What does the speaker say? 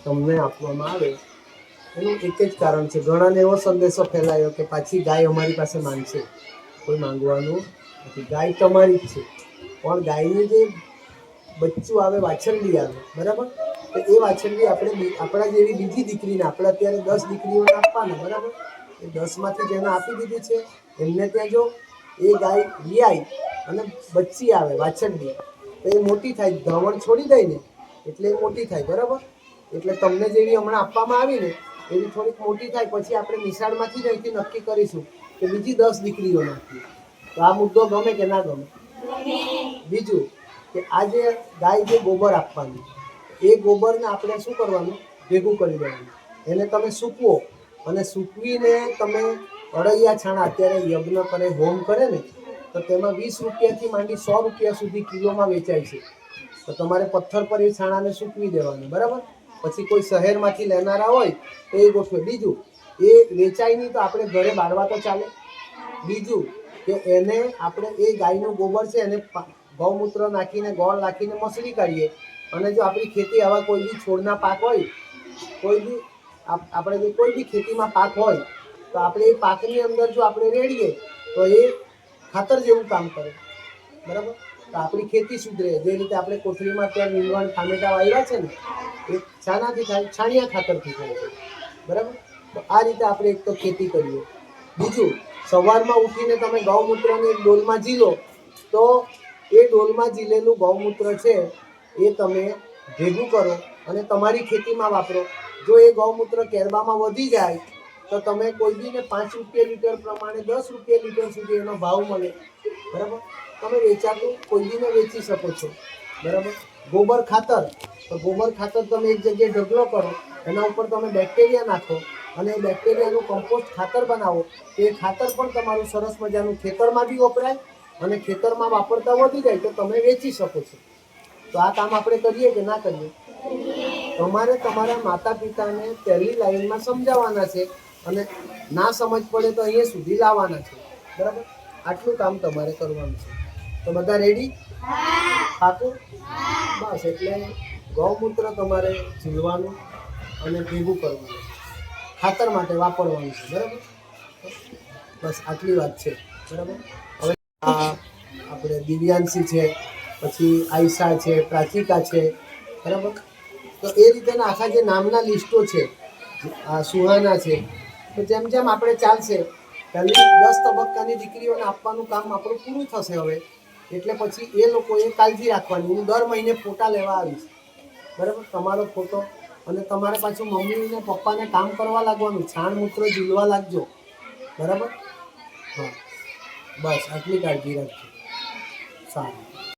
તમને આપવામાં આવે એનું એક જ કારણ છે. ઘણાને એવો સંદેશો ફેલાયો કે પાછી ગાય અમારી પાસે માંગશે. કોઈ માંગવાનું નથી, ગાય તમારી જ છે. પણ ગાયનું જે બચ્ચું આવે, વાછરડી આવે, બરાબર, તો એ વાછરડી આપણે આપણા જેવી બીજી દીકરીને, આપણે અત્યારે 10 દીકરીઓને આપવાના, બરાબર, એ 10માંથી જેને આપી દીધી છે એમને ત્યાં જો એ ગાય રિયાય અને બચ્ચી આવે વાછરડી, તો એ મોટી થાય, ધાવણ છોડી દે ને એટલે એ મોટી થાય, બરાબર. એટલે તમને જેવી હમણાં આપવામાં આવી ને એવી થોડીક મોટી થાય પછી આપણે નિશાળમાંથી જ અહીંથી નક્કી કરીશું કે બીજી 10 દીકરીઓ નાખીએ. તો આ મુદ્દો ગમે કે ના ગમે? બીજું કે આ જે ગાય જે ગોબર આપવાની, એ ગોબરને આપણે શું કરવાનું? ભેગું કરી દેવાનું. એને તમે સૂકવો અને સૂકવીને તમે અળૈયા છાણા, અત્યારે યજ્ઞ કરે, હોમ કરે ને, તો તેમાં 20 રૂપિયાથી માંડી 100 રૂપિયા સુધી કિલોમાં વેચાય છે. તો તમારે પથ્થર પર એ છાણાને સૂકવી દેવાનું, બરાબર. પછી કોઈ શહેરમાંથી લેનારા હોય તો એ ગોઠવે. બીજું, એ વેચાય નહીં તો આપણે ઘરે બાળવા તો ચાલે. બીજું કે એને આપણે એ ગાયનું ગોબર છે એને ગૌમૂત્ર નાખીને, ગોળ નાખીને મસળી કાઢીએ. અને જો આપણી ખેતી આવા કોઈ બી છોડના પાક હોય, કોઈ બી આપણે જે કોઈ બી ખેતીમાં પાક હોય, તો આપણે એ પાકની અંદર જો આપણે રેડીએ તો એ ખાતર જેવું કામ કરે, બરાબર. તો આપણી ખેતી સુધરે. જે રીતે આપણે કોથળીમાં ત્યાં લીંબણ ટામેટા વાવ્યા છે ને, એ શાનાથી થાય? છાણિયા ખાતરથી થાય છે, બરાબર. તો આ રીતે આપણે એક તો ખેતી કરીએ. બીજું, સવારમાં ઉઠીને તમે ગૌમૂત્રને એક ડોલમાં ઝીલો, તો એ ડોલમાં ઝીલેલું ગૌમૂત્ર છે એ તમે ભેગું કરો અને તમારી ખેતીમાં વાપરો. જો એ ગૌમૂત્ર કેરબામાં વધી જાય તો તમે કોઈ બીને 5 રૂપિયા લીટર પ્રમાણે 10 રૂપિયા લીટર સુધી એનો ભાવ મળે, બરાબર. તમે વેચાતું કોઈ બીને વેચી શકો છો, બરાબર. ગોબર ખાતર, તો ગોબર ખાતર તમે એક જગ્યાએ ઢગલો કરો, એના ઉપર તમે બેક્ટેરિયા નાખો અને એ બેક્ટેરિયાનું કમ્પોસ્ટ ખાતર બનાવો, તો એ ખાતર પણ તમારું સરસ મજાનું ખેતરમાં બી વપરાય અને ખેતરમાં વાપરતા વધી જાય તો તમે વેચી શકો છો. તો આ કામ આપણે કરીએ કે ના કરીએ? તમારે તમારા માતા પિતાને પહેલી લાઈનમાં સમજાવવાના છે અને ના સમજ પડે તો અહીંયા સુધી લાવવાના છે, બરાબર. આટલું કામ તમારે કરવાનું છે. તો બધા રેડી? પાકું? બસ. એટલે ગૌમૂત્ર તમારે ઝીલવાનું અને ભેગું કરવાનું, ખાતર માટે વાપરવાનું છે, બરાબર. બસ આટલી વાત છે, બરાબર. હવે આ આપણે દિવ્યાંશી છે, પછી આયશા છે, પ્રાચિકા છે, બરાબર. તો એ રીતેના આખા જે નામના લિસ્ટો છે, આ સુહાના છે, તો જેમ જેમ આપણે ચાલશે પહેલી 10 તબક્કાની દીકરીઓને આપવાનું કામ આપણું પૂરું થશે હવે. એટલે પછી એ લોકોએ કાળજી રાખવાની. હું દર મહિને ફોટા લેવા આવીશ, બરાબર. તમારો ફોટો અને તમારે પાછું મમ્મી ને પપ્પાને કામ કરવા લાગવાનું, છાણ મૂત્ર ઝીલવા લાગજો, બરાબર. હા, બસ આટલી કાળજી રાખજો. સારું.